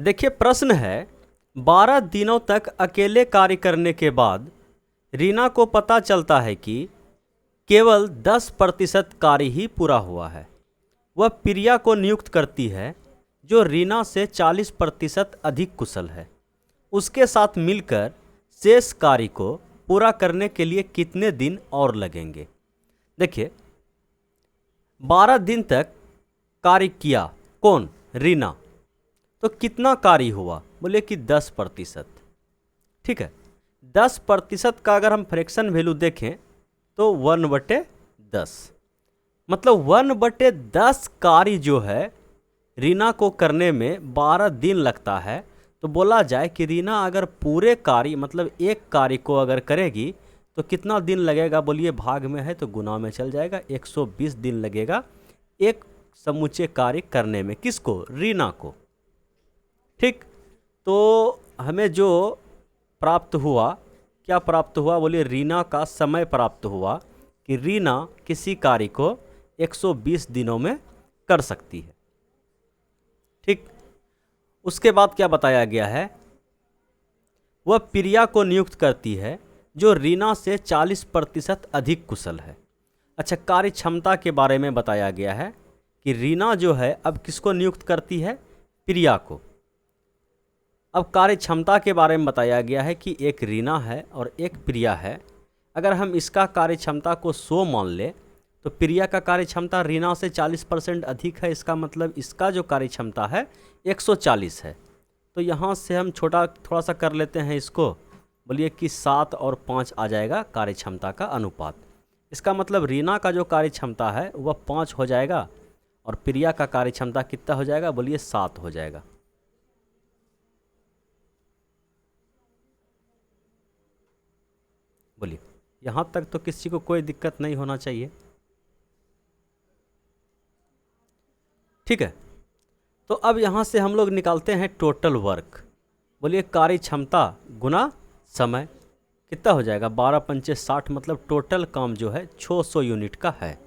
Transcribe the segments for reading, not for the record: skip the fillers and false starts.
देखिए प्रश्न है, 12 दिनों तक अकेले कार्य करने के बाद रीना को पता चलता है कि केवल 10% कार्य ही पूरा हुआ है। वह प्रिया को नियुक्त करती है जो रीना से 40% अधिक कुशल है। उसके साथ मिलकर शेष कार्य को पूरा करने के लिए कितने दिन और लगेंगे। देखिए 12 दिन तक कार्य किया कौन? रीना। तो कितना कार्य हुआ? बोले कि 10%। ठीक है, 10% का अगर हम फ्रैक्शन वैल्यू देखें तो 1/10, मतलब 1/10 कार्य जो है रीना को करने में 12 दिन लगता है। तो बोला जाए कि रीना अगर पूरे कार्य मतलब एक कार्य को अगर करेगी तो कितना दिन लगेगा? बोलिए भाग में है तो गुना में चल जाएगा, 120 दिन लगेगा एक समूचे कार्य करने में। किसको? रीना को। ठीक, तो हमें जो प्राप्त हुआ, क्या प्राप्त हुआ? बोलिए रीना का समय प्राप्त हुआ कि रीना किसी कार्य को 120 दिनों में कर सकती है। ठीक, उसके बाद क्या बताया गया है? वह प्रिया को नियुक्त करती है जो रीना से 40% अधिक कुशल है। अच्छा, कार्य क्षमता के बारे में बताया गया है कि रीना जो है अब किसको नियुक्त करती है? प्रिया को। अब कार्य क्षमता के बारे में बताया गया है कि एक रीना है और एक प्रिया है। अगर हम इसका कार्य क्षमता को 100 मान ले तो प्रिया का कार्य क्षमता रीना से 40% अधिक है। इसका मतलब इसका जो कार्य क्षमता है 140 है। तो यहाँ से हम थोड़ा सा कर लेते हैं इसको। बोलिए कि 7 और 5 आ जाएगा कार्य क्षमता का अनुपात। इसका मतलब रीना का जो कार्य क्षमता है वह 5 हो जाएगा और प्रिया का कार्य क्षमता कितना हो जाएगा? बोलिए 7 हो जाएगा। बोलिए यहाँ तक तो किसी को कोई दिक्कत नहीं होना चाहिए। ठीक है, तो अब यहाँ से हम लोग निकालते हैं टोटल वर्क। बोलिए कार्य क्षमता गुना समय कितना हो जाएगा? 12 पंचे 60, मतलब टोटल काम जो है 600 यूनिट का है।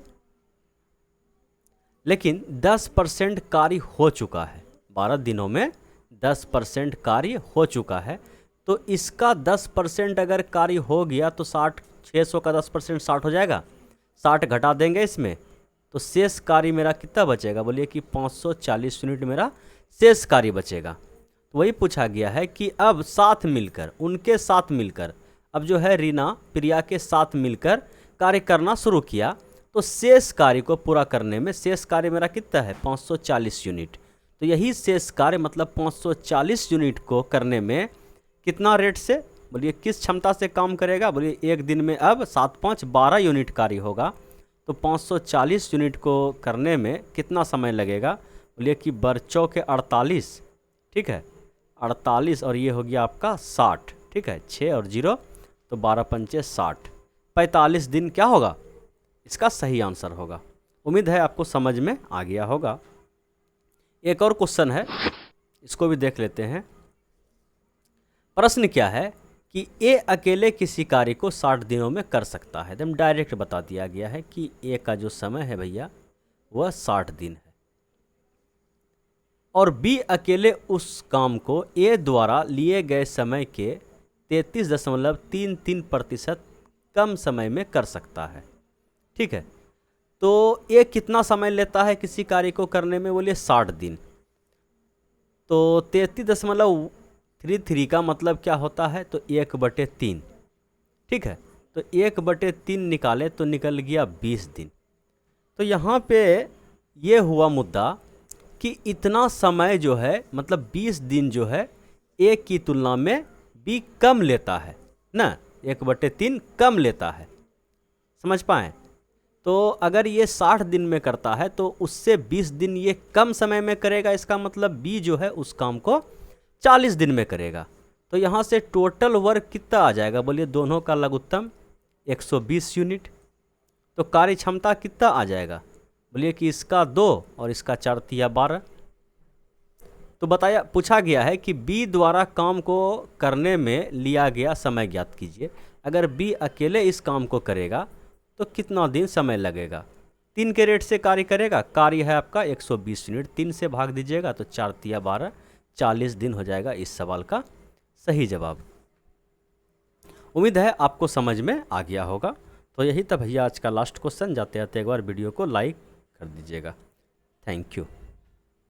लेकिन 10% कार्य हो चुका है। 12 दिनों में 10% कार्य हो चुका है। तो इसका 10% अगर कार्य हो गया तो 600 का 10% 60 हो जाएगा। 60 घटा देंगे इसमें तो शेष कार्य मेरा कितना बचेगा? बोलिए कि 540 यूनिट मेरा शेष कार्य बचेगा। तो वही पूछा गया है कि अब साथ मिलकर, उनके साथ मिलकर, अब जो है रीना प्रिया के साथ मिलकर कार्य करना शुरू किया तो शेष कार्य को पूरा करने में शेष कार्य मेरा कितना है? 540 यूनिट। तो यही शेष कार्य मतलब 540 यूनिट को करने में कितना रेट से? बोलिए किस क्षमता से काम करेगा? बोलिए एक दिन में अब 7 5 12 यूनिट कार्य होगा। तो 540 यूनिट को करने में कितना समय लगेगा? बोलिए कि बरचौ के 48। ठीक है, 48 और ये हो गया आपका 60। ठीक है, 6 और 0 तो 12 पंचे 60, 45 दिन क्या होगा? इसका सही आंसर होगा। उम्मीद है आपको समझ में आ गया होगा। एक और क्वेश्चन है, इसको भी देख लेते हैं। प्रश्न क्या है कि ए अकेले किसी कार्य को 60 दिनों में कर सकता है। एकदम डायरेक्ट बता दिया गया है कि ए का जो समय है भैया वह 60 दिन है और बी अकेले उस काम को ए द्वारा लिए गए समय के 33.33% कम समय में कर सकता है। ठीक है, तो ए कितना समय लेता है किसी कार्य को करने में? बोलिए 60 दिन। तो 33.33 का मतलब क्या होता है? तो 1/3। ठीक है, तो 1/3 निकाले तो निकल गया 20 दिन। तो यहाँ पे ये हुआ मुद्दा कि इतना समय जो है मतलब 20 दिन जो है ए की तुलना में बी कम लेता है ना, 1/3 कम लेता है। समझ पाए? तो अगर ये 60 दिन में करता है तो उससे 20 दिन ये कम समय में करेगा। इसका मतलब बी जो है उस काम को 40 दिन में करेगा। तो यहाँ से टोटल वर्क कितना आ जाएगा? बोलिए दोनों का लघुत्तम 120 यूनिट। तो कार्य क्षमता कितना आ जाएगा? बोलिए कि इसका 2 और इसका 4 तिया 12। तो पूछा गया है कि बी द्वारा काम को करने में लिया गया समय ज्ञात कीजिए। अगर बी अकेले इस काम को करेगा तो कितना दिन समय लगेगा? 3 के रेट से कार्य करेगा। कार्य है आपका 120 यूनिट, 3 से भाग दीजिएगा तो 4 तिया 12, 40 दिन हो जाएगा इस सवाल का सही जवाब। उम्मीद है आपको समझ में आ गया होगा। तो यही था भैया आज का लास्ट क्वेश्चन। जाते जाते एक बार वीडियो को लाइक कर दीजिएगा। Thank you.